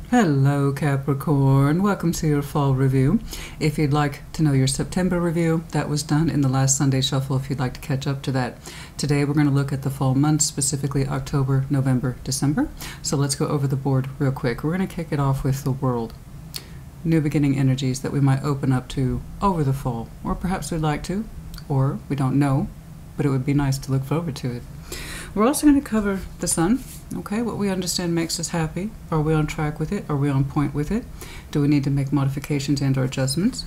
Hello Capricorn, welcome to your fall review. If you'd like to know your September review, that was done in the last Sunday shuffle if you'd like to catch up to that. Today we're going to look at the fall months, specifically October, November, December. So let's go over the board real quick. We're going to kick it off with the world. New beginning energies that we might open up to over the fall, or perhaps we'd like to, or we don't know, but it would be nice to look forward to it. We're also going to cover the sun, okay, what we understand makes us happy. Are we on track with it? Are we on point with it? Do we need to make modifications and or adjustments?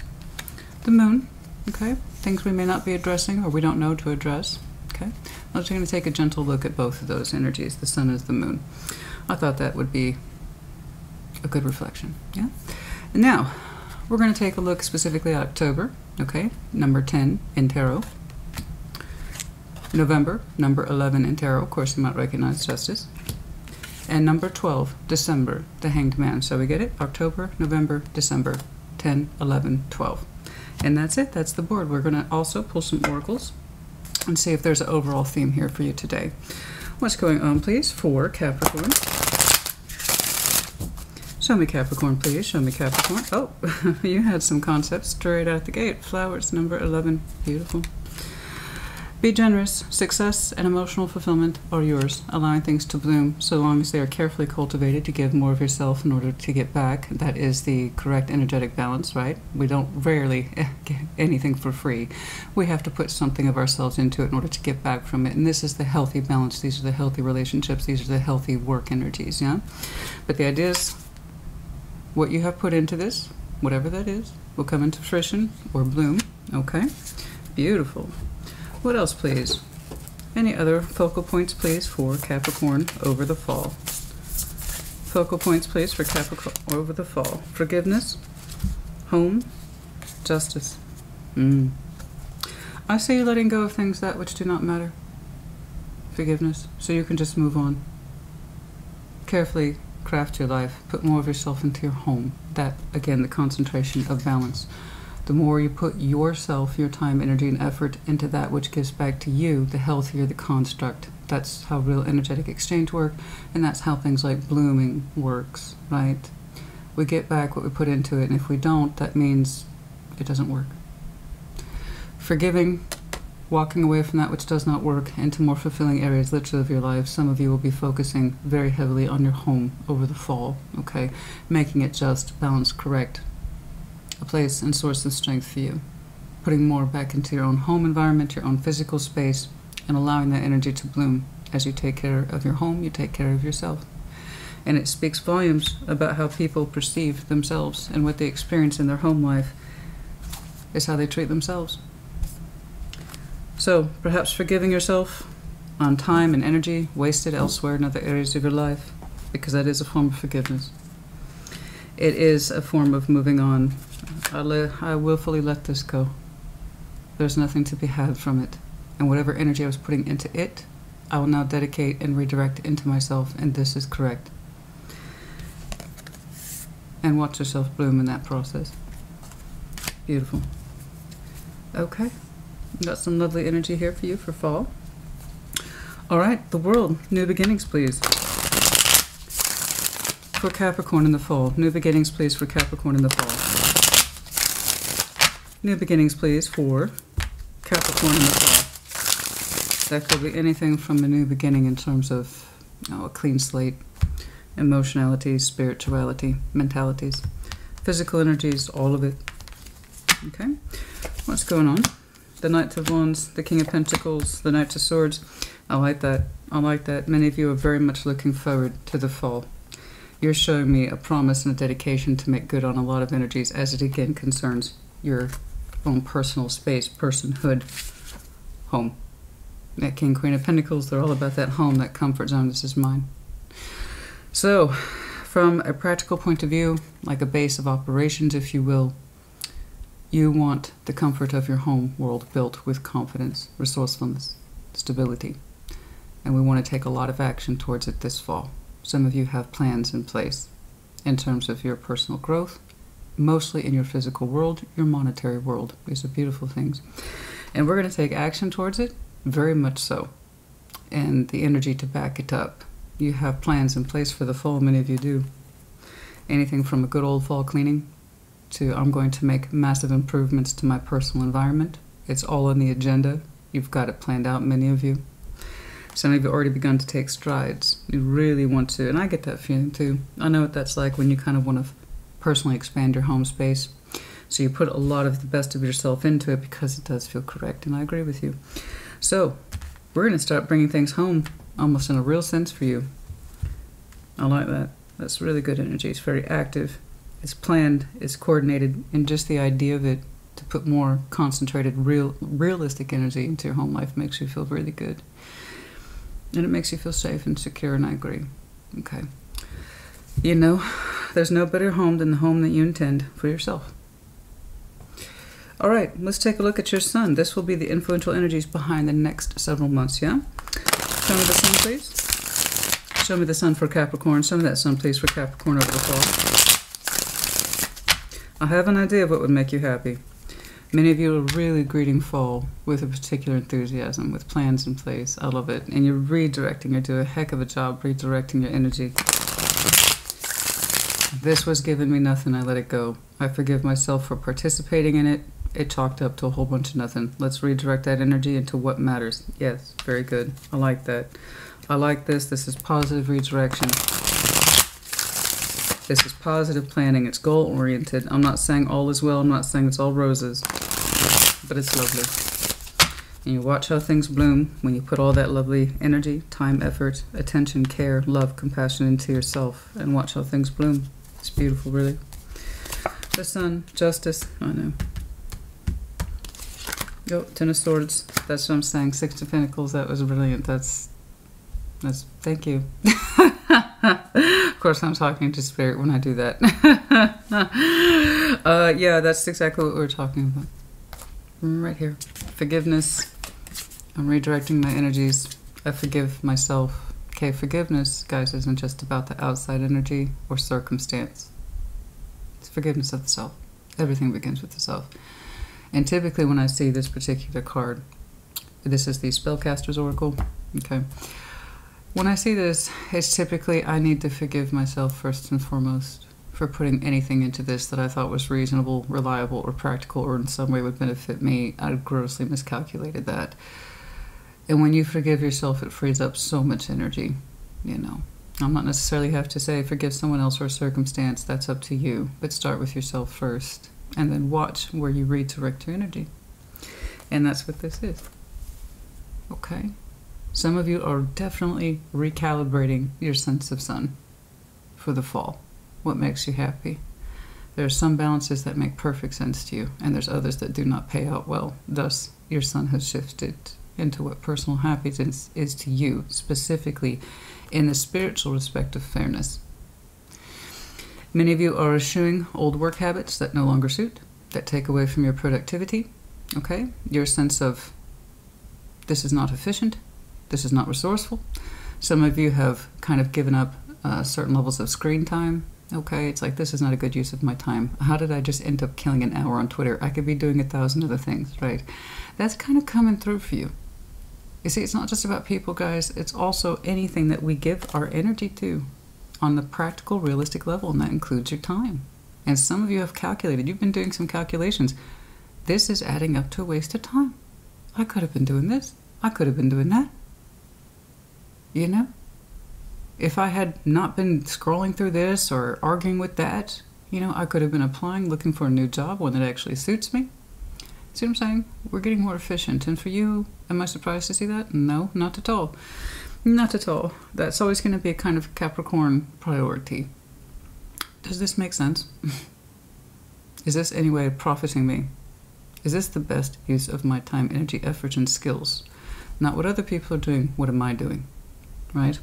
The moon, okay, things we may not be addressing or we don't know to address, okay. I'm just going to take a gentle look at both of those energies, the sun and the moon. I thought that would be a good reflection, yeah. And now, we're going to take a look specifically at October, okay, number 10 in tarot. November, number 11 in tarot, of course you might recognize Justice. And number 12, December, the Hanged Man. So we get it? October, November, December, 10, 11, 12. And that's it, that's the board. We're going to also pull some oracles and see if there's an overall theme here for you today. What's going on, please, for Capricorn? Show me Capricorn, please. Show me Capricorn. Oh, you had some concepts straight out the gate. Flowers, number 11. Beautiful. Be generous. Success and emotional fulfillment are yours, allowing things to bloom so long as they are carefully cultivated to give more of yourself in order to get back. That is the correct energetic balance, right? We don't rarely get anything for free. We have to put something of ourselves into it in order to get back from it. And this is the healthy balance. These are the healthy relationships. These are the healthy work energies, yeah? But the idea is what you have put into this, whatever that is, will come into fruition or bloom, okay? Beautiful. What else, please? Any other focal points, please, for Capricorn over the fall? Focal points, please, for Capricorn over the fall. Forgiveness, home, justice. I see you letting go of things that which do not matter. Forgiveness, so you can just move on. Carefully craft your life. Put more of yourself into your home. That, again, the concentration of balance. The more you put yourself, your time, energy, and effort into that which gives back to you, the healthier the construct. That's how real energetic exchange works, and that's how things like blooming works, right? We get back what we put into it, and if we don't, that means it doesn't work. Forgiving, walking away from that which does not work into more fulfilling areas, literally, of your life. Some of you will be focusing very heavily on your home over the fall, okay? Making it just, balanced, correct. A place and source of strength for you. Putting more back into your own home environment, your own physical space, and allowing that energy to bloom. As you take care of your home, you take care of yourself. And it speaks volumes about how people perceive themselves, and what they experience in their home life is how they treat themselves. So, perhaps forgiving yourself on time and energy wasted elsewhere in other areas of your life, because that is a form of forgiveness. It is a form of moving on. I willfully let this go. There's nothing to be had from it. And whatever energy I was putting into it, I will now dedicate and redirect into myself, and this is correct. And watch yourself bloom in that process. Beautiful. Okay. Got some lovely energy here for you for fall. All right, the world. New beginnings, please. For Capricorn in the fall. New beginnings, please, for Capricorn in the fall. New beginnings, please, for Capricorn in the fall. That could be anything from a new beginning in terms of, a clean slate, emotionality, spirituality, mentalities, physical energies, all of it. Okay, what's going on? The Knight of Wands, the King of Pentacles, the Knight of Swords. I like that. I like that. Many of you are very much looking forward to the fall. You're showing me a promise and a dedication to make good on a lot of energies, as it again concerns your own personal space, personhood, home. That King, Queen of Pentacles, they're all about that home, that comfort zone. This is mine. So, from a practical point of view, like a base of operations, if you will, you want the comfort of your home world built with confidence, resourcefulness, stability. And we want to take a lot of action towards it this fall. Some of you have plans in place in terms of your personal growth, mostly in your physical world, your monetary world. These are beautiful things. And we're going to take action towards it, very much so. And the energy to back it up. You have plans in place for the fall, many of you do. Anything from a good old fall cleaning to I'm going to make massive improvements to my personal environment. It's all on the agenda. You've got it planned out, many of you. Some of you have already begun to take strides. You really want to, and I get that feeling too. I know what that's like when you kind of want to personally expand your home space. So you put a lot of the best of yourself into it because it does feel correct, and I agree with you. So we're going to start bringing things home almost in a real sense for you. I like that. That's really good energy. It's very active. It's planned. It's coordinated. And just the idea of it to put more concentrated, realistic energy into your home life makes you feel really good. And it makes you feel safe and secure, and I agree. Okay. You know, there's no better home than the home that you intend for yourself. All right, let's take a look at your sun. This will be the influential energies behind the next several months, yeah? Show me the sun, please. Show me the sun for Capricorn. Show me that sun, please, for Capricorn over the fall. I have an idea of what would make you happy. Many of you are really greeting fall with a particular enthusiasm, with plans in place. I love it. And you're redirecting. You're doing a heck of a job redirecting your energy. This was giving me nothing. I let it go. I forgive myself for participating in it. It chalked up to a whole bunch of nothing. Let's redirect that energy into what matters. Yes, very good. I like that. I like this. This is positive redirection. This is positive planning. It's goal-oriented. I'm not saying all is well. I'm not saying it's all roses. But it's lovely. And you watch how things bloom when you put all that lovely energy, time, effort, attention, care, love, compassion into yourself. And watch how things bloom. It's beautiful, really. The sun, justice. I know. Oh, Ten of Swords. That's what I'm saying. Six of Pentacles. That was brilliant. That's thank you. Of course, I'm talking to spirit when I do that. Yeah, that's exactly what we were talking about. Right here. Forgiveness. I'm redirecting my energies. I forgive myself. Okay, forgiveness, guys, isn't just about the outside energy or circumstance. It's forgiveness of the self. Everything begins with the self. And typically when I see this particular card, this is the Spellcaster's Oracle. Okay. When I see this, it's typically I need to forgive myself first and foremost for putting anything into this that I thought was reasonable, reliable, or practical, or in some way would benefit me. I grossly miscalculated that. And when you forgive yourself, it frees up so much energy, you know. I'm not necessarily have to say forgive someone else or a circumstance. That's up to you. But start with yourself first. And then watch where you redirect your energy. And that's what this is. Okay? Some of you are definitely recalibrating your sense of sun for the fall. What makes you happy? There are some balances that make perfect sense to you, and there's others that do not pay out well. Thus, your sun has shifted into what personal happiness is to you, specifically in the spiritual respect of fairness. Many of you are eschewing old work habits that no longer suit, that take away from your productivity. Okay? Your sense of this is not efficient, this is not resourceful. Some of you have kind of given up certain levels of screen time. Okay, it's like, this is not a good use of my time. How did I just end up killing an hour on Twitter? I could be doing 1,000 other things, right? That's kind of coming through for you. You see, it's not just about people, guys. It's also anything that we give our energy to on the practical, realistic level, and that includes your time. And some of you have calculated. You've been doing some calculations. This is adding up to a waste of time. I could have been doing this. I could have been doing that. You know? If I had not been scrolling through this or arguing with that, you know, I could have been applying, looking for a new job, one that actually suits me. See what I'm saying? We're getting more efficient. And for you, am I surprised to see that? No, not at all. Not at all. That's always going to be a kind of Capricorn priority. Does this make sense? Is this any way profiting me? Is this the best use of my time, energy, effort, and skills? Not what other people are doing, what am I doing? Right?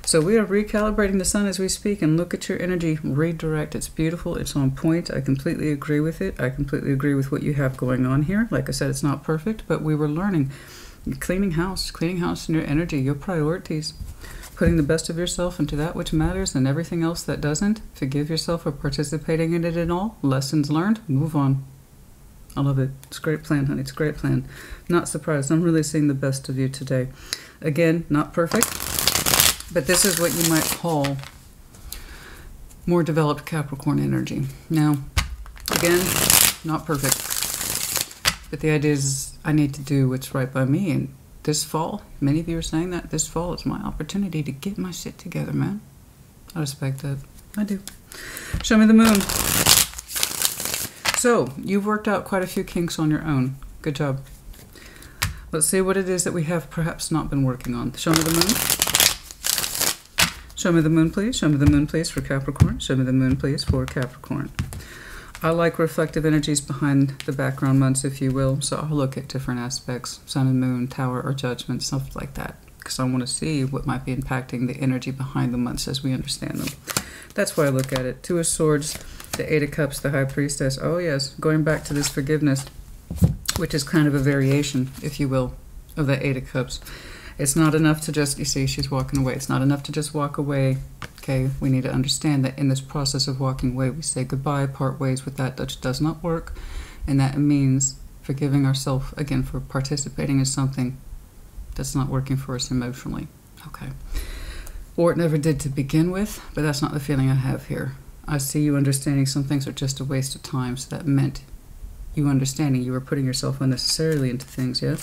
So we are recalibrating the sun as we speak, and look at your energy redirect. It's beautiful. It's on point. I completely agree with it. I completely agree with what you have going on here. Like I said, it's not perfect, but we were learning. Cleaning house in your energy, your priorities. Putting the best of yourself into that which matters and everything else that doesn't. Forgive yourself for participating in it at all. Lessons learned. Move on. I love it. It's a great plan, honey. It's a great plan. Not surprised. I'm really seeing the best of you today. Again, not perfect. But this is what you might call more developed Capricorn energy. Now, again, not perfect. But the idea is I need to do what's right by me. And this fall, many of you are saying that this fall is my opportunity to get my shit together, man. I respect that. I do. Show me the moon. So, you've worked out quite a few kinks on your own. Good job. Let's see what it is that we have perhaps not been working on. Show me the moon. Show me the moon, please. Show me the moon, please, for Capricorn. Show me the moon, please, for Capricorn. I like reflective energies behind the background months, if you will. So I'll look at different aspects, sun and moon, tower or judgment, stuff like that. Because I want to see what might be impacting the energy behind the months as we understand them. That's why I look at it. Two of Swords, the Eight of Cups, the High Priestess. Oh yes, going back to this forgiveness, which is kind of a variation, if you will, of the Eight of Cups. It's not enough to just, you see, she's walking away. It's not enough to just walk away. Okay, we need to understand that in this process of walking away, we say goodbye, part ways with that, which does not work. And that means forgiving ourselves, again, for participating in something that's not working for us emotionally. Okay. Or it never did to begin with, but that's not the feeling I have here. I see you understanding some things are just a waste of time, so that meant you understanding you were putting yourself unnecessarily into things, yes?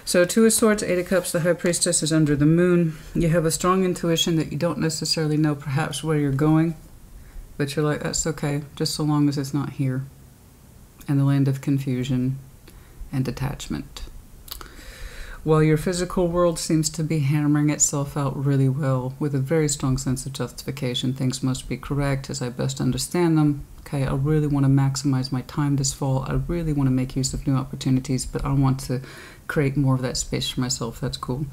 So Two of Swords, Eight of Cups, the High Priestess is under the moon. You have a strong intuition that you don't necessarily know perhaps where you're going, but you're like, that's okay, just so long as it's not here. And the land of confusion and detachment. While your physical world seems to be hammering itself out really well with a very strong sense of justification, things must be correct as I best understand them. Okay, I really want to maximize my time this fall. I really want to make use of new opportunities, but I want to create more of that space for myself. That's cool.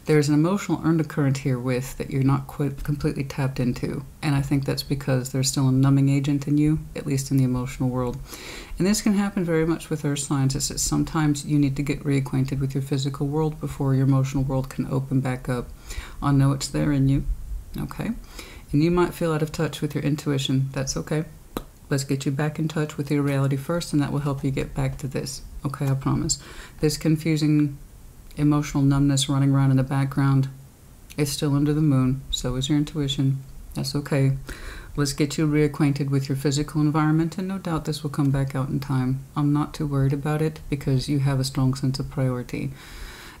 There's an emotional undercurrent here with that you're not quite completely tapped into, and I think that's because there's still a numbing agent in you, at least in the emotional world. And this can happen very much with earth signs. It's that sometimes you need to get reacquainted with your physical world before your emotional world can open back up. I know it's there in you, okay? And you might feel out of touch with your intuition. That's okay. Let's get you back in touch with your reality first, and that will help you get back to this. Okay, I promise. This confusing emotional numbness running around in the background is still under the moon. So is your intuition. That's okay. Let's get you reacquainted with your physical environment, and no doubt this will come back out in time. I'm not too worried about it because you have a strong sense of priority.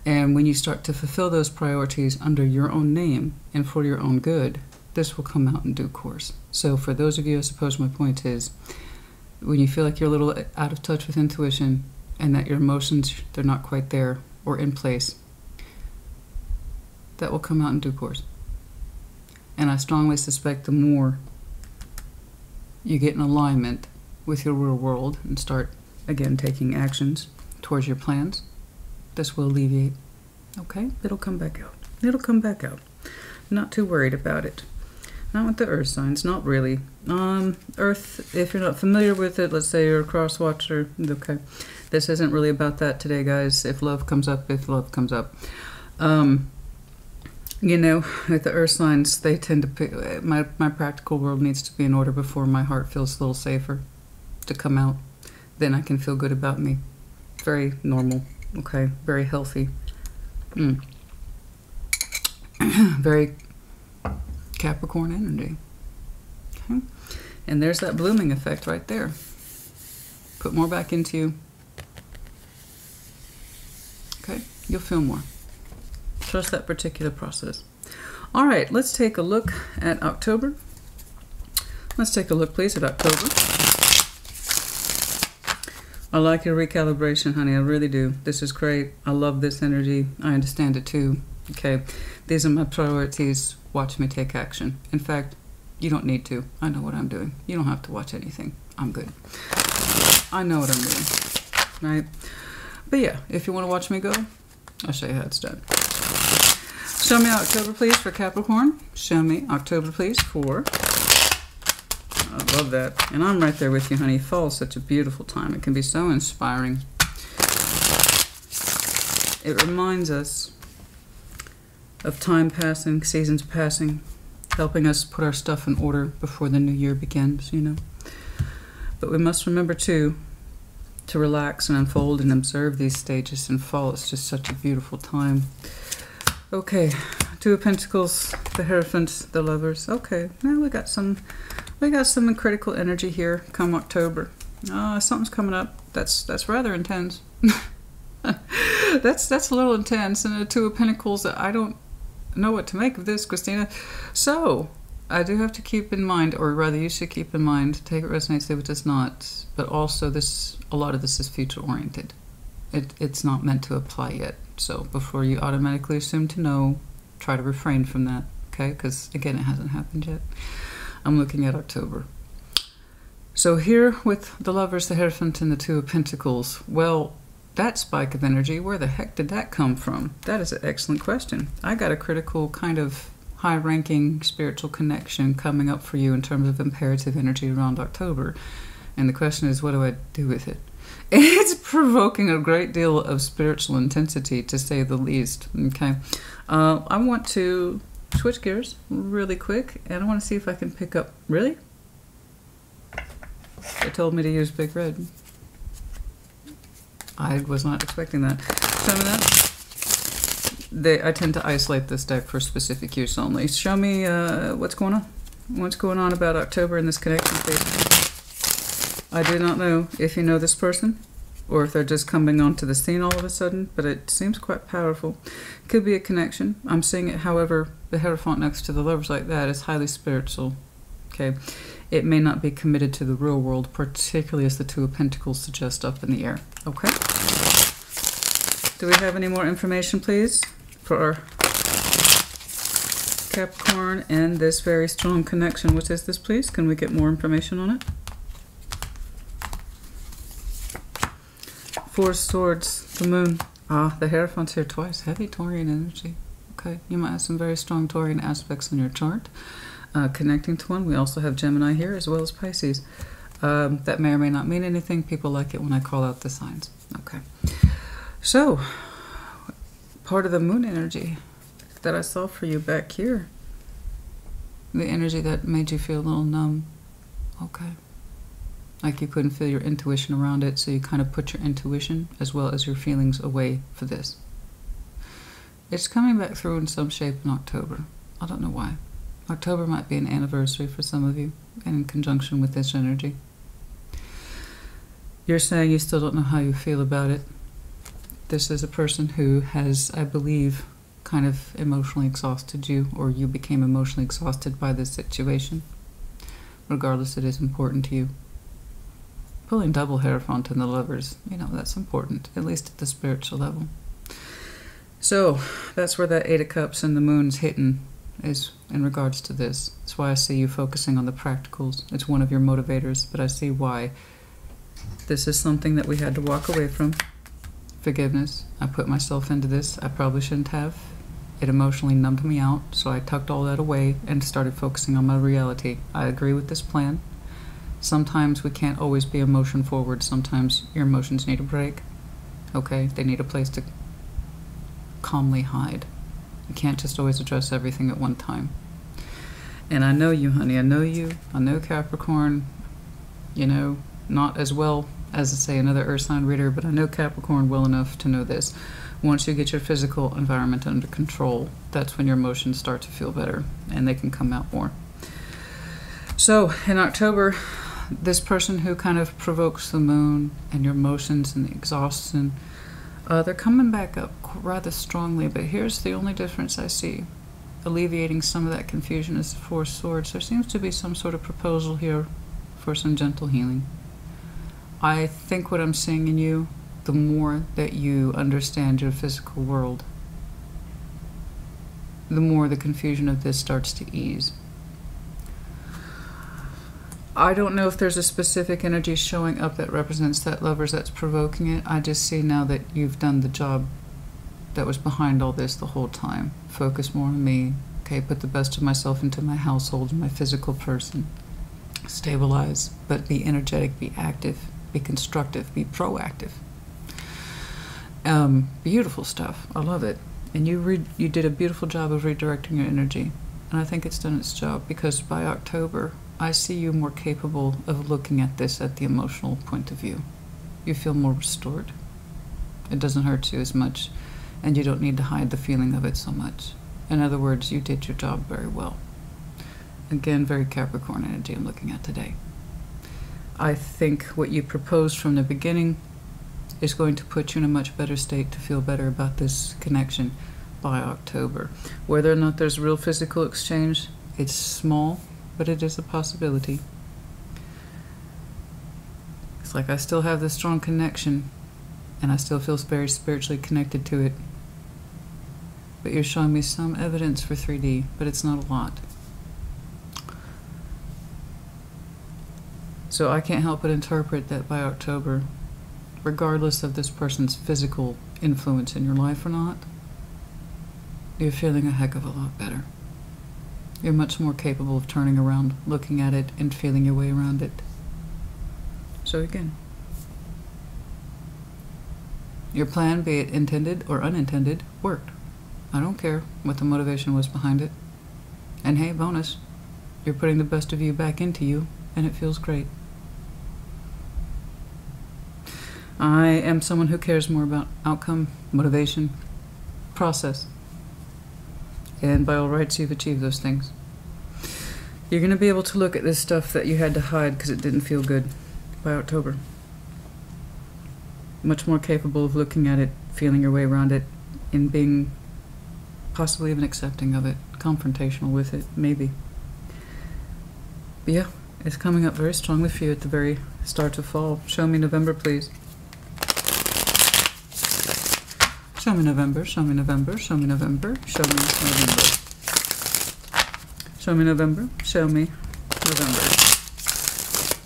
And when you start to fulfill those priorities under your own name and for your own good, this will come out in due course. So for those of you, I suppose my point is, when you feel like you're a little out of touch with intuition and that your emotions, they're not quite there or in place, that will come out in due course. And I strongly suspect the more you get in alignment with your real world and start, again, taking actions towards your plans, this will alleviate. Okay? It'll come back out. It'll come back out. Not too worried about it. Not with the earth signs, not really. Earth, if you're not familiar with it, let's say you're a cross watcher, okay. This isn't really about that today, guys. If love comes up, if love comes up. You know, with the earth signs, they tend to pick, my practical world needs to be in order before my heart feels a little safer to come out. Then I can feel good about me. Very normal, okay, very healthy. Very Capricorn energy. Okay. And there's that blooming effect right there. Put more back into you. Okay, you'll feel more. Trust that particular process. All right, let's take a look at October. Let's take a look, please, at October. I like your recalibration, honey. I really do. This is great. I love this energy. I understand it too. Okay, these are my priorities. Watch me take action. In fact, you don't need to. I know what I'm doing. You don't have to watch anything. I'm good. I know what I'm doing, right? But yeah, if you want to watch me go, I'll show you how it's done. Show me October, please, for Capricorn. Show me October, please, for... I love that. And I'm right there with you, honey. Fall is such a beautiful time. It can be so inspiring. It reminds us of time passing, seasons passing, helping us put our stuff in order before the new year begins, you know. But we must remember, too, to relax and unfold and observe these stages, and fall is just such a beautiful time. Okay, Two of Pentacles, the Hierophant, the Lovers. Okay, now we got some critical energy here come October. Something's coming up. That's rather intense. that's a little intense. And the Two of Pentacles, I don't know what to make of this, Christina. So I do have to keep in mind, or rather you should keep in mind, take it resonates, leave it does not, but also a lot of this is future oriented. It's not meant to apply yet. So before you automatically assume to know, try to refrain from that, okay? Because again, it hasn't happened yet. I'm looking at October. So here with the Lovers, the Hierophant, and the Two of Pentacles, well, that spike of energy, where the heck did that come from? That is an excellent question. I got a critical kind of high-ranking spiritual connection coming up for you in terms of imperative energy around October. And the question is, what do I do with it? It's provoking a great deal of spiritual intensity, to say the least. Okay, I want to switch gears really quick, and I want to see if I can pick up. Really? They told me to use Big Red. I was not expecting that. Show me that. I tend to isolate this deck for specific use only. Show me what's going on. What's going on about October in this connection, please? I do not know if you know this person or if they're just coming onto the scene all of a sudden, but it seems quite powerful. Could be a connection. I'm seeing it, however, the Hierophant next to the Lovers like that is highly spiritual. Okay, it may not be committed to the real world, particularly as the Two of Pentacles suggest up in the air. Okay. Do we have any more information, please, for our Capricorn and this very strong connection? What is this, please? Can we get more information on it? Four of Swords, the Moon. The Hierophant's here twice. Heavy Taurian energy. Okay, you might have some very strong Taurian aspects in your chart. Connecting to one, we also have Gemini here as well as Pisces. That may or may not mean anything. People like it when I call out the signs. Okay. So, part of the Moon energy that I saw for you back here. The energy that made you feel a little numb. Okay. Like you couldn't feel your intuition around it, so you kind of put your intuition as well as your feelings away for this. It's coming back through in some shape in October. I don't know why. October might be an anniversary for some of you, and in conjunction with this energy. You're saying you still don't know how you feel about it. This is a person who has, I believe, kind of emotionally exhausted you, or you became emotionally exhausted by this situation. Regardless, it is important to you. Pulling double Hierophant in the Lovers, you know, that's important, at least at the spiritual level. So, that's where that Eight of Cups and the Moon's hitting is in regards to this. That's why I see you focusing on the practicals. It's one of your motivators, but I see why. This is something that we had to walk away from. Forgiveness. I put myself into this. I probably shouldn't have. It emotionally numbed me out, so I tucked all that away and started focusing on my reality. I agree with this plan. Sometimes we can't always be emotion forward. Sometimes your emotions need a break. Okay? They need a place to calmly hide. You can't just always address everything at one time. And I know you, honey. I know you. I know Capricorn. You know, not as well as, say, another Earth sign reader, but I know Capricorn well enough to know this. Once you get your physical environment under control, that's when your emotions start to feel better, and they can come out more. So, in October, this person who kind of provokes the Moon and your emotions and the exhaustion, they're coming back up rather strongly, but here's the only difference I see. Alleviating some of that confusion is the Four of Swords. There seems to be some sort of proposal here for some gentle healing. I think what I'm seeing in you, the more that you understand your physical world, the more the confusion of this starts to ease. I don't know if there's a specific energy showing up that represents that Lovers that's provoking it. I just see now that you've done the job that was behind all this the whole time. Focus more on me. Okay, put the best of myself into my household, my physical person. Stabilize, but be energetic, be active, be constructive, be proactive. Beautiful stuff. I love it. And you did a beautiful job of redirecting your energy. And I think it's done its job, because by October, I see you more capable of looking at this at the emotional point of view. You feel more restored. It doesn't hurt you as much, and you don't need to hide the feeling of it so much. In other words, you did your job very well. Again, very Capricorn energy I'm looking at today. I think what you proposed from the beginning is going to put you in a much better state to feel better about this connection by October. Whether or not there's real physical exchange, it's small, but it is a possibility. It's like I still have this strong connection, and I still feel very spiritually connected to it. But you're showing me some evidence for 3D, but it's not a lot. So I can't help but interpret that by October, regardless of this person's physical influence in your life or not, you're feeling a heck of a lot better. You're much more capable of turning around, looking at it, and feeling your way around it. So again, your plan, be it intended or unintended, worked. I don't care what the motivation was behind it. And hey, bonus, you're putting the best of you back into you, and it feels great. I am someone who cares more about outcome, motivation, process. And by all rights, you've achieved those things. You're going to be able to look at this stuff that you had to hide because it didn't feel good by October. Much more capable of looking at it, feeling your way around it, and being possibly even accepting of it, confrontational with it, maybe. But yeah, it's coming up very strongly for you at the very start of fall. Show me November, please. Show me November, show me November, show me November, show me November. Show me November, show me November.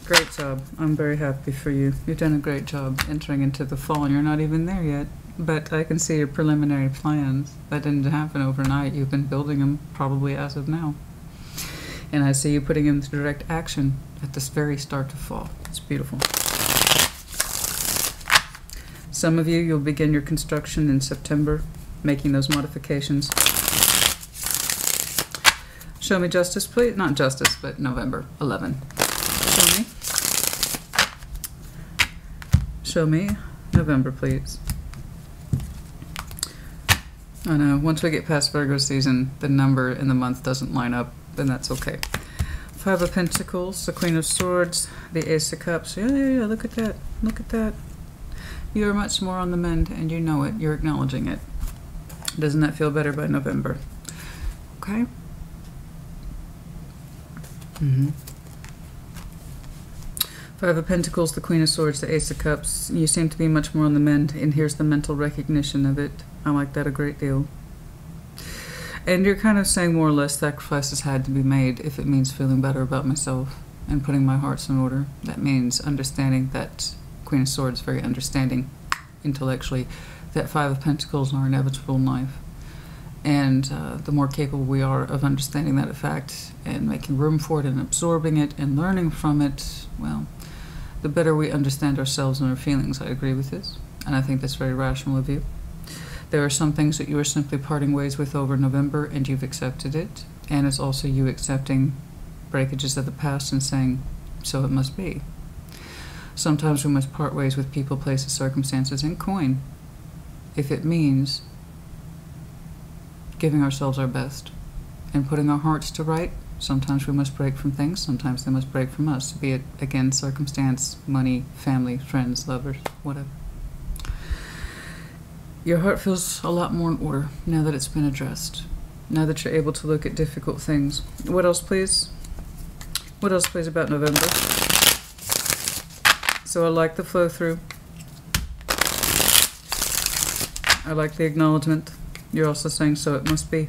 Great job. I'm very happy for you. You've done a great job entering into the fall, and you're not even there yet. But I can see your preliminary plans. That didn't happen overnight. You've been building them probably as of now. And I see you putting them into direct action at this very start of fall. It's beautiful. Some of you, you'll begin your construction in September, making those modifications. Show me justice, please. Not justice, but November 11. Show me. Show me November, please. I know, once we get past Virgo season, the number in the month doesn't line up, then that's okay. Five of Pentacles, the Queen of Swords, the Ace of Cups. Yeah, look at that. Look at that. You are much more on the mend, and you know it. You're acknowledging it. Doesn't that feel better by November? Okay? Five of Pentacles, the Queen of Swords, the Ace of Cups. You seem to be much more on the mend, and here's the mental recognition of it. I like that a great deal. And you're kind of saying more or less sacrifices had to be made if it means feeling better about myself and putting my hearts in order. That means understanding that Queen of Swords, very understanding intellectually, that Five of Pentacles are inevitable in life. And the more capable we are of understanding that fact and making room for it and absorbing it and learning from it, well, the better we understand ourselves and our feelings. I agree with this, and I think that's very rational of you. There are some things that you are simply parting ways with over November, and you've accepted it. And it's also you accepting breakages of the past and saying, so it must be. Sometimes we must part ways with people, places, circumstances, and coin if it means giving ourselves our best and putting our hearts to right. Sometimes we must break from things, sometimes they must break from us, be it, again, circumstance, money, family, friends, lovers, whatever. Your heart feels a lot more in order now that it's been addressed, now that you're able to look at difficult things. What else, please? What else, please, about November? So I like the flow through. I like the acknowledgement. You're also saying, so it must be.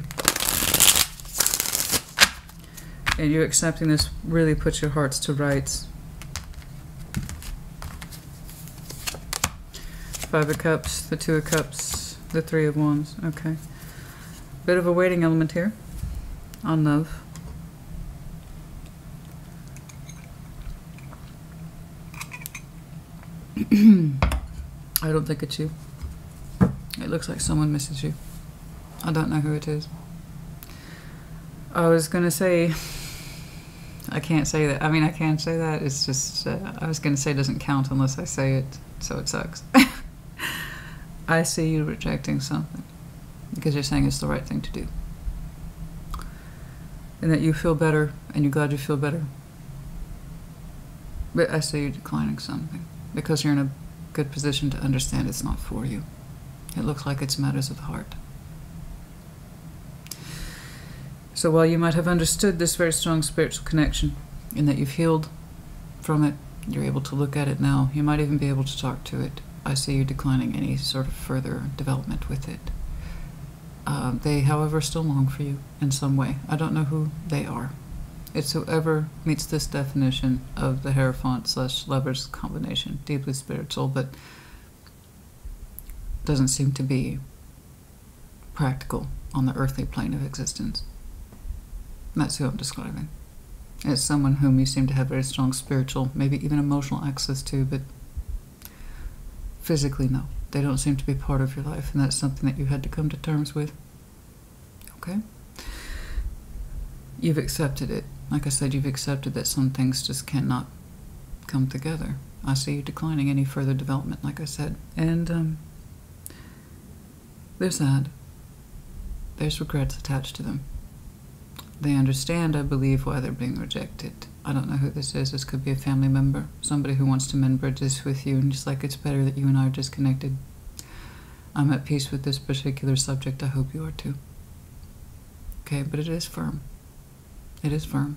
And you accepting this really puts your hearts to rights. Five of Cups, the Two of Cups, the Three of Wands. Okay. Bit of a waiting element here on love. I don't think it's you. It looks like someone misses you. I don't know who it is. I was going to say, I can't say that. I mean, I can say that. It's just, I was going to say it doesn't count unless I say it, so it sucks. I see you rejecting something because you're saying it's the right thing to do. and that you feel better, and you're glad you feel better. But I say you're declining something because you're in a good position to understand it's not for you. It looks like it's matters of the heart. So while you might have understood this very strong spiritual connection and that you've healed from it, you're able to look at it now. You might even be able to talk to it. I see you declining any sort of further development with it. They, however, still long for you in some way. I don't know who they are. It's whoever meets this definition of the Hierophant/Lovers combination, deeply spiritual, but doesn't seem to be practical on the earthly plane of existence. That's who I'm describing. It's someone whom you seem to have very strong spiritual, maybe even emotional access to, but physically, no. They don't seem to be part of your life, and that's something that you had to come to terms with. Okay? You've accepted it. Like I said, you've accepted that some things just cannot come together. I see you declining any further development, like I said. And they're sad. There's regrets attached to them. They understand, I believe, why they're being rejected. I don't know who this is. This could be a family member, somebody who wants to mend bridges with you, and just like it's better that you and I are disconnected. I'm at peace with this particular subject. I hope you are too. Okay, but it is firm. It is firm.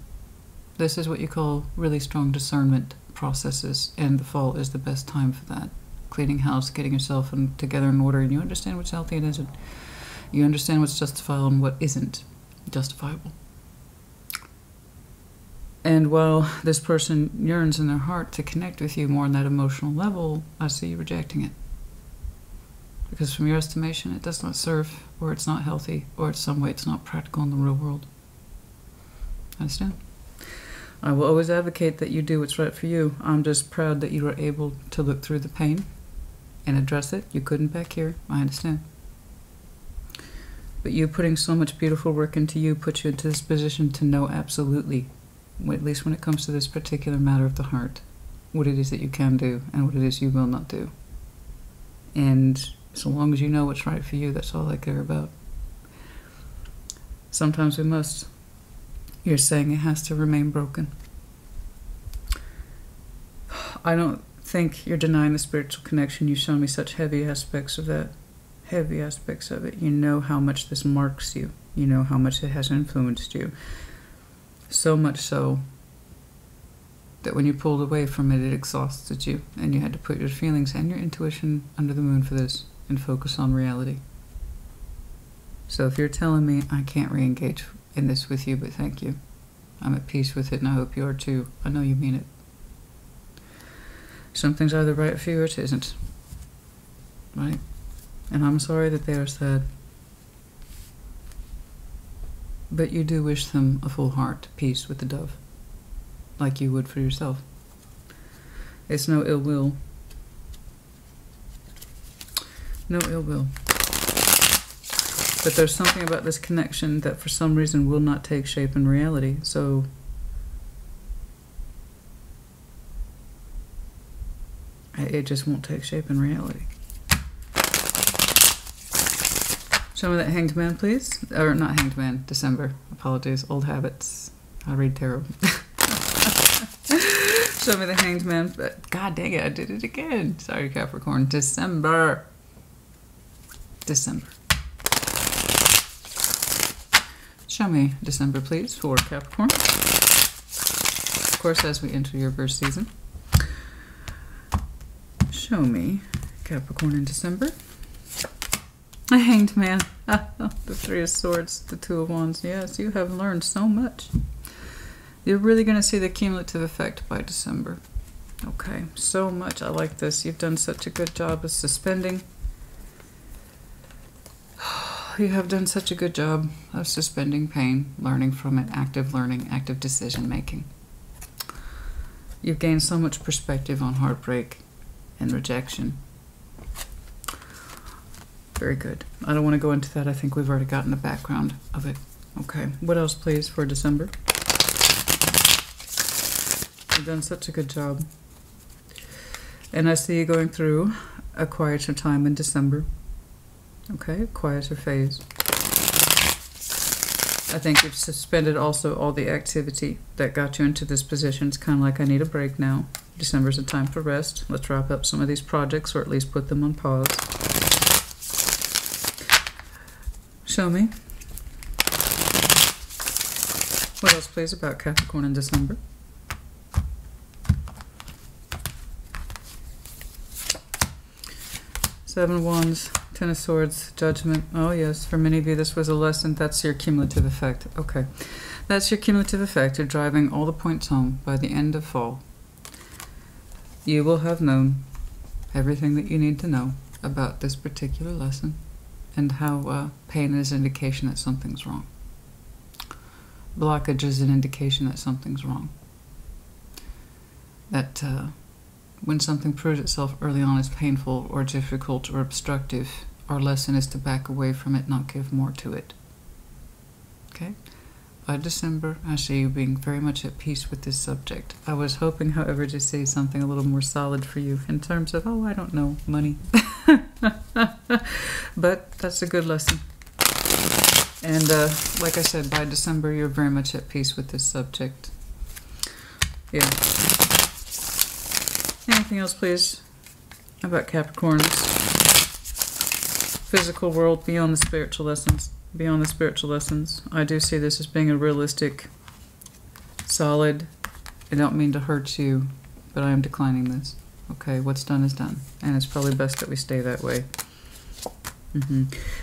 This is what you call really strong discernment processes, and the fall is the best time for that. Cleaning house, getting yourself together in order, and you understand what's healthy and isn't. You understand what's justifiable and what isn't justifiable. And while this person yearns in their heart to connect with you more on that emotional level, I see you rejecting it. Because from your estimation, it does not serve, or it's not healthy, or in some way it's not practical in the real world. Understand? I will always advocate that you do what's right for you. I'm just proud that you were able to look through the pain and address it. You couldn't back here. I understand. But you putting so much beautiful work into you puts you into this position to know absolutely, at least when it comes to this particular matter of the heart, what it is that you can do and what it is you will not do. And so long as you know what's right for you, that's all I care about. Sometimes we must. You're saying it has to remain broken. I don't think you're denying the spiritual connection. You've shown me such heavy aspects of that. Heavy aspects of it. You know how much this marks you. You know how much it has influenced you. So much so that when you pulled away from it, it exhausted you, and you had to put your feelings and your intuition under the moon for this and focus on reality. So if you're telling me I can't re-engage in this with you, but thank you, I'm at peace with it, and I hope you are too. I know you mean it. Something's either right for you or it isn't. Right? And I'm sorry that they are sad. But you do wish them a full heart peace with the dove, like you would for yourself. It's no ill will. No ill will. But there's something about this connection that for some reason will not take shape in reality. So it just won't take shape in reality. Show me that Hanged Man, please. Or not Hanged Man, December. Apologies, old habits. I read tarot. Show me the Hanged Man. God dang it, I did it again. Sorry, Capricorn. December. December. Show me December, please, for Capricorn. Of course, as we enter your birth season. Show me Capricorn in December. A Hanged Man. The Three of Swords, the Two of Wands. Yes, you have learned so much. You're really going to see the cumulative effect by December. Okay, so much. I like this. You've done such a good job of suspending. You have done such a good job of suspending pain, learning from it, active learning, active decision making. You've gained so much perspective on heartbreak and rejection. Very good. I don't want to go into that. I think we've already gotten the background of it. Okay. What else, please, for December? You've done such a good job. And I see you going through a quieter time in December. Okay, quieter phase. I think you've suspended also all the activity that got you into this position. It's kind of like, I need a break now. December's a time for rest. Let's wrap up some of these projects, or at least put them on pause. Show me. What else, please, about Capricorn in December? Seven of Wands, Ten of Swords, Judgment. Oh yes, for many of you this was a lesson. That's your cumulative effect. Okay, that's your cumulative effect. You're driving all the points home. By the end of fall, you will have known everything that you need to know about this particular lesson, and how pain is an indication that something's wrong. Blockage is an indication that something's wrong. That when something proves itself early on as painful or difficult or obstructive, our lesson is to back away from it, not give more to it. Okay? By December, I see you being very much at peace with this subject. I was hoping, however, to see something a little more solid for you in terms of, oh, I don't know, money. But that's a good lesson. And like I said, by December, you're very much at peace with this subject. Yeah. Anything else, please, about Capricorn's physical world beyond the spiritual lessons? Beyond the spiritual lessons, I do see this as being a realistic, solid. I don't mean to hurt you, but I am declining this. Okay, what's done is done, and it's probably best that we stay that way.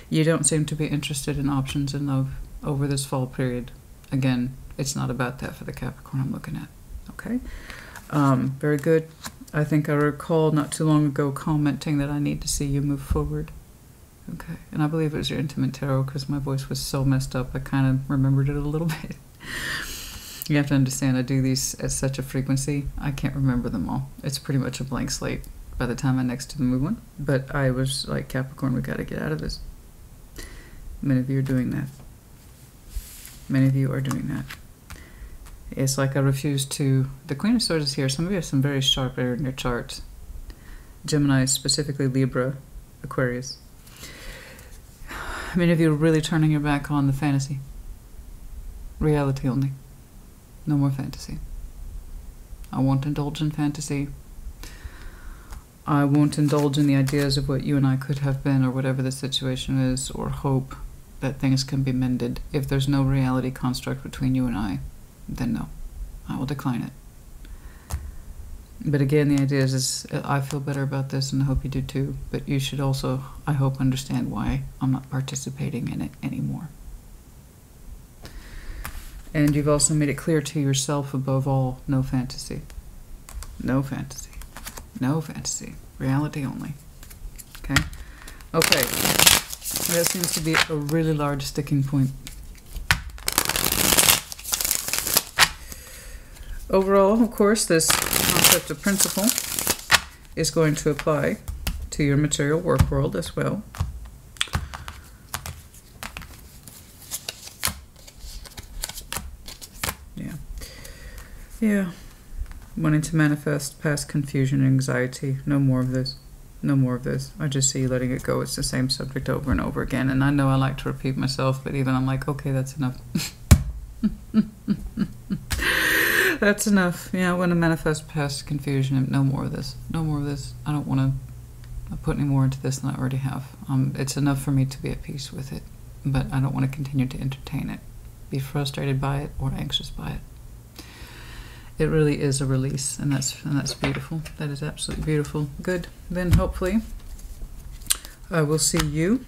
You don't seem to be interested in options in love over this fall period. Again, it's not about that for the Capricorn I'm looking at. Okay, very good. I think I recall not too long ago commenting that I need to see you move forward. Okay, and I believe it was your intimate tarot, because my voice was so messed up I kind of remembered it a little bit. You have to understand, I do these at such a frequency, I can't remember them all. It's pretty much a blank slate by the time I next to the move one. But I was like, Capricorn, we got to get out of this. Many of you are doing that. Many of you are doing that. It's like I refuse to... The Queen of Swords is here. Some of you have some very sharp air in your charts. Gemini, specifically Libra, Aquarius. Many of you are really turning your back on the fantasy. Reality only. No more fantasy. I won't indulge in fantasy. I won't indulge in the ideas of what you and I could have been, or whatever the situation is, or hope that things can be mended. If there's no reality construct between you and I, then no. I will decline it. But again, the idea is I feel better about this, and I hope you do too. But you should also, I hope, understand why I'm not participating in it anymore. And you've also made it clear to yourself, above all, no fantasy. No fantasy. No fantasy. Reality only. Okay? Okay. That seems to be a really large sticking point. Overall, of course, this concept of principle is going to apply to your material work world as well. Yeah. Yeah. Wanting to manifest past confusion and anxiety. No more of this. No more of this. I just see you letting it go. It's the same subject over and over again. And I know I like to repeat myself, but even I'm like, okay, that's enough. That's enough. Yeah, I want to manifest past confusion. No more of this. No more of this. I don't want to put any more into this than I already have. It's enough for me to be at peace with it, but I don't want to continue to entertain it, be frustrated by it, or anxious by it. It really is a release, and that's beautiful. That is absolutely beautiful. Good. Then hopefully I will see you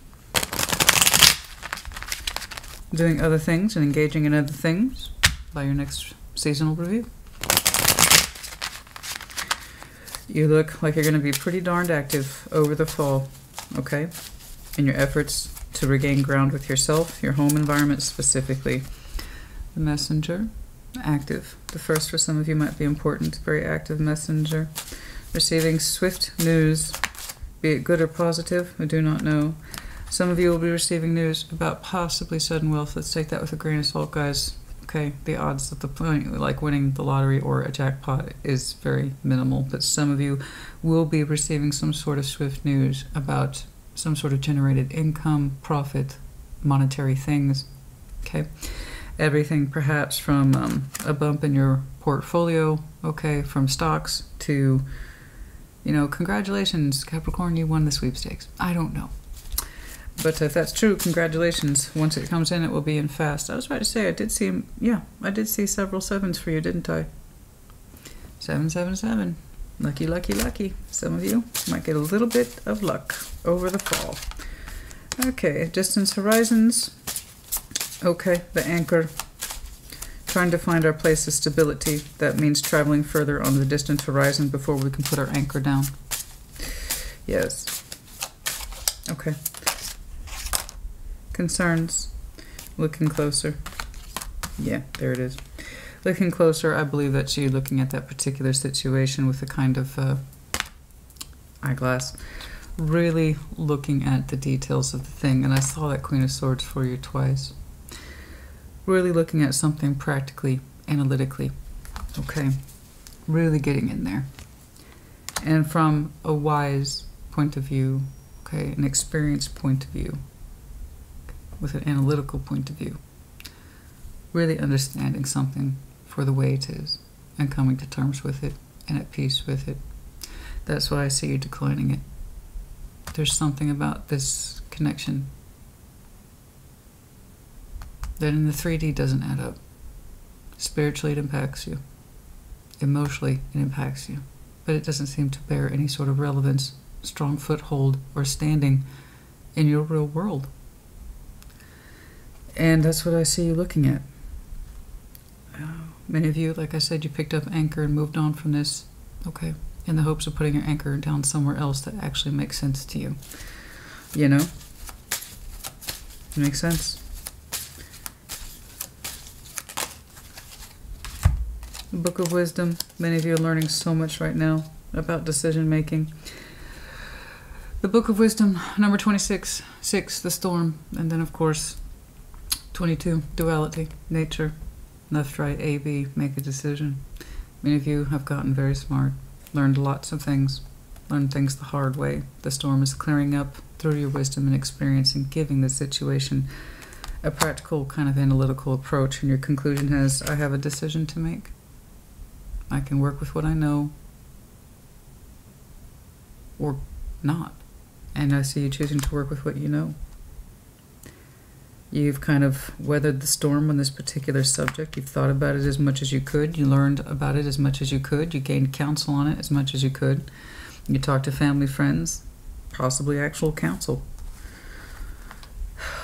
doing other things and engaging in other things by your next seasonal review. You look like you're going to be pretty darned active over the fall, okay? In your efforts to regain ground with yourself, your home environment specifically. The messenger, active. The first for some of you might be important. Very active messenger. Receiving swift news, be it good or positive, we do not know. Some of you will be receiving news about possibly sudden wealth. Let's take that with a grain of salt, guys. Okay, the odds of like winning the lottery or a jackpot is very minimal, but some of you will be receiving some sort of swift news about some sort of generated income, profit, monetary things. Okay, Everything perhaps from a bump in your portfolio, okay, from stocks to, you know, congratulations, Capricorn, you won the sweepstakes. I don't know. But if that's true, congratulations. Once it comes in, it will be in fast. I was about to say, I did see, yeah, I did see several sevens for you, didn't I? 777. Lucky, lucky, lucky. Some of you might get a little bit of luck over the fall. Okay, distance horizons. Okay, the anchor. Trying to find our place of stability. That means traveling further on the distant horizon before we can put our anchor down. Yes. Okay. Concerns. Looking closer. Yeah, there it is. Looking closer, I believe that's you looking at that particular situation with a kind of eyeglass. Really looking at the details of the thing. And I saw that Queen of Swords for you twice. Really looking at something practically, analytically. Okay. Really getting in there. And from a wise point of view, okay, an experienced point of view, with an analytical point of view. Really understanding something for the way it is and coming to terms with it and at peace with it. That's why I see you declining it. There's something about this connection that in the 3D doesn't add up. Spiritually, it impacts you. Emotionally, it impacts you. But it doesn't seem to bear any sort of relevance, strong foothold, or standing in your real world. And that's what I see you looking at. Many of you, like I said, you picked up anchor and moved on from this, okay, in the hopes of putting your anchor down somewhere else that actually makes sense to you. You know? It makes sense. The Book of Wisdom. Many of you are learning so much right now about decision making. The Book of Wisdom, number 26, 6, the storm, and then of course 22, duality, nature, left, right, A, B, make a decision. Many of you have gotten very smart, learned lots of things, learned things the hard way. The storm is clearing up through your wisdom and experience and giving the situation a practical kind of analytical approach, and your conclusion has, I have a decision to make. I can work with what I know or not. And I see you choosing to work with what you know. You've kind of weathered the storm on this particular subject. You've thought about it as much as you could. You learned about it as much as you could. You gained counsel on it as much as you could. You talked to family, friends, possibly actual counsel.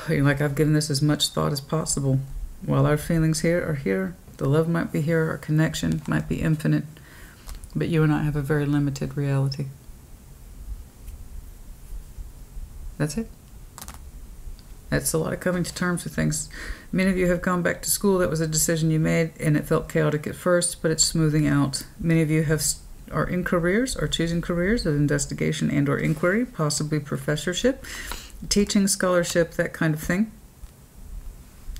You're like, I've given this as much thought as possible. While our feelings here are here, the love might be here, our connection might be infinite, but you and I have a very limited reality. That's it. That's a lot of coming to terms with things. Many of you have gone back to school. That was a decision you made, and it felt chaotic at first, but it's smoothing out. Many of you are in careers, or choosing careers of investigation and or inquiry, possibly professorship, teaching, scholarship, that kind of thing.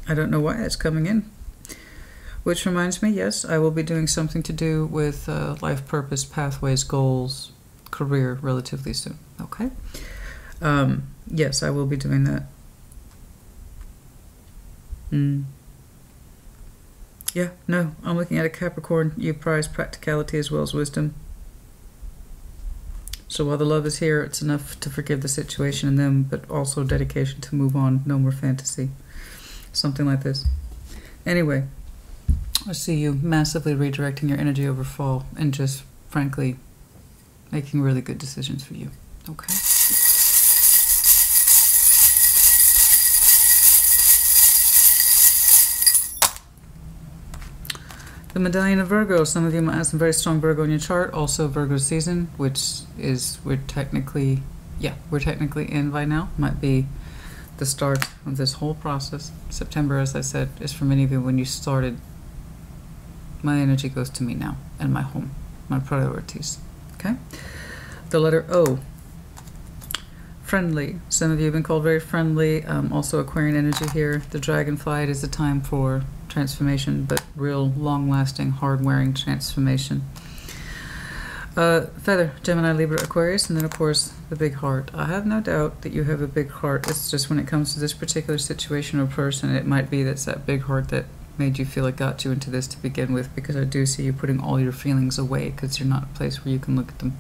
I don't know why that's coming in. Which reminds me, yes, I will be doing something to do with life purpose, pathways, goals, career relatively soon. Okay? Yes, I will be doing that. Yeah, no, I'm looking at a Capricorn. You prize practicality as well as wisdom. So while the love is here, it's enough to forgive the situation and them, but also dedication to move on. No more fantasy. Something like this. Anyway, I see you massively redirecting your energy over fall and just, frankly, making really good decisions for you. Okay? The Medallion of Virgo. Some of you might have some very strong Virgo in your chart. Also Virgo season, which is, we're technically in by now. Might be the start of this whole process. September, as I said, is for many of you when you started. My energy goes to me now and my home, my priorities. Okay? The letter O. Friendly. Some of you have been called very friendly. Also Aquarian energy here. The dragonfly, it is a time for transformation, but real long-lasting, hard-wearing transformation. Feather, Gemini, Libra, Aquarius, and then of course the big heart. I have no doubt that you have a big heart. It's just when it comes to this particular situation or person, it might be that's that big heart that made you feel it got you into this to begin with, because I do see you putting all your feelings away because you're not a place where you can look at them.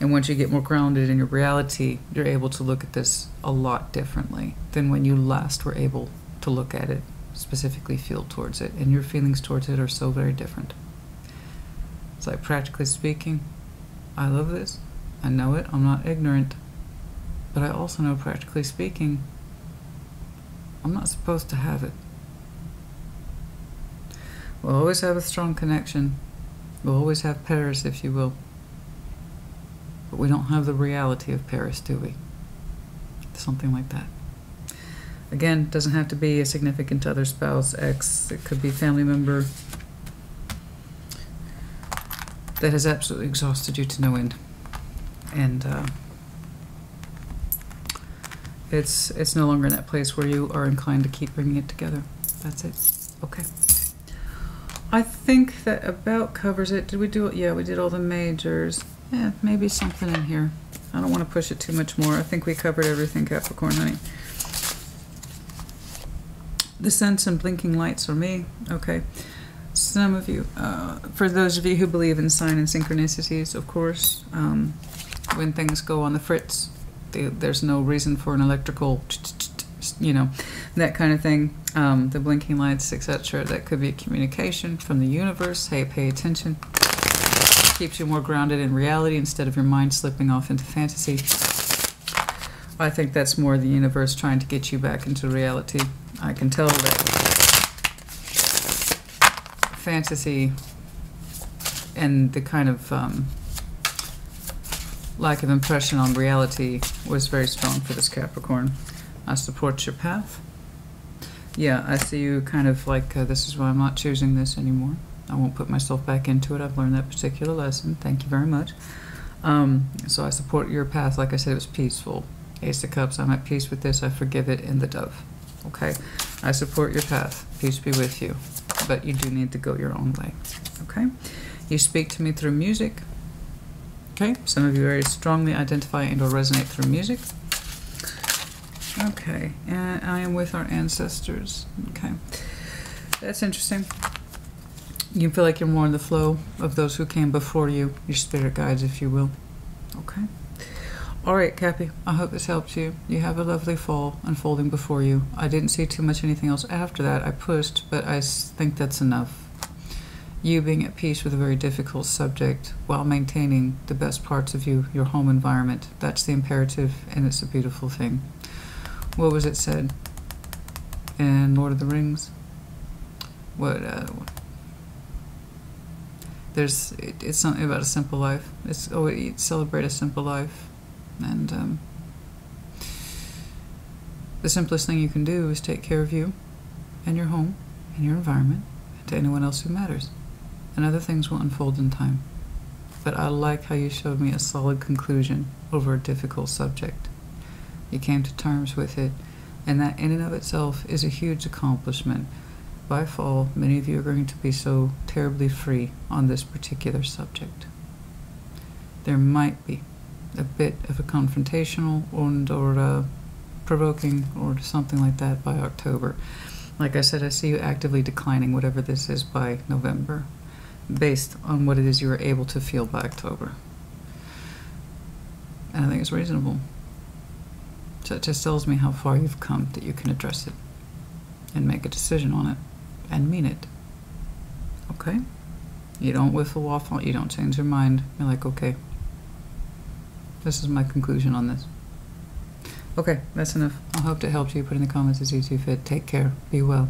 And once you get more grounded in your reality, you're able to look at this a lot differently than when you last were able to look at it, specifically feel towards it. And your feelings towards it are so very different. It's like, practically speaking, I love this. I know it. I'm not ignorant. But I also know, practically speaking, I'm not supposed to have it. We'll always have a strong connection. We'll always have Paris, if you will. But we don't have the reality of Paris, do we? Something like that. Again, doesn't have to be a significant other, spouse, ex. It could be a family member that has absolutely exhausted you to no end. And it's no longer in that place where you are inclined to keep bringing it together. That's it. Okay. I think that about covers it. Did we do it? Yeah, we did all the majors. Yeah, maybe something in here. I don't want to push it too much more. I think we covered everything, Capricorn, honey. The sense and blinking lights are me. Okay. Some of you, for those of you who believe in sign and synchronicities, of course, when things go on the fritz, there's no reason for an electrical, you know, that kind of thing. The blinking lights, etc. That could be a communication from the universe. Hey, pay attention. Keeps you more grounded in reality instead of your mind slipping off into fantasy. I think that's more the universe trying to get you back into reality. I can tell that fantasy and the kind of lack of impression on reality was very strong for this Capricorn. I support your path. Yeah, I see you kind of like, this is why I'm not choosing this anymore. I won't put myself back into it. I've learned that particular lesson. Thank you very much. So I support your path. Like I said, it was peaceful. Ace of Cups, I'm at peace with this. I forgive it in the Dove. Okay? I support your path. Peace be with you. But you do need to go your own way. Okay? You speak to me through music. Okay? Some of you very strongly identify and or resonate through music. Okay. And I am with our ancestors. Okay. That's interesting. You feel like you're more in the flow of those who came before you, your spirit guides, if you will. Okay. All right, Cappy, I hope this helps you. You have a lovely fall unfolding before you. I didn't see too much anything else after that. I pushed, but I think that's enough. You being at peace with a very difficult subject while maintaining the best parts of you, your home environment. That's the imperative, and it's a beautiful thing. What was it said in Lord of the Rings? It's something about a simple life. Celebrate a simple life. And the simplest thing you can do is take care of you and your home and your environment and to anyone else who matters. And other things will unfold in time. But I like how you showed me a solid conclusion over a difficult subject. You came to terms with it, and that in and of itself is a huge accomplishment. By fall, many of you are going to be so terribly free on this particular subject. There might be a bit of a confrontational or provoking or something like that by October. Like I said, I see you actively declining whatever this is by November, based on what it is you are able to feel by October. And I think it's reasonable. So it just tells me how far you've come that you can address it and make a decision on it and mean it. Okay? You don't whiffle waffle, you don't change your mind. You're like, okay, this is my conclusion on this. Okay, that's enough. I hope it helped you. Put in the comments as you see fit. Take care. Be well.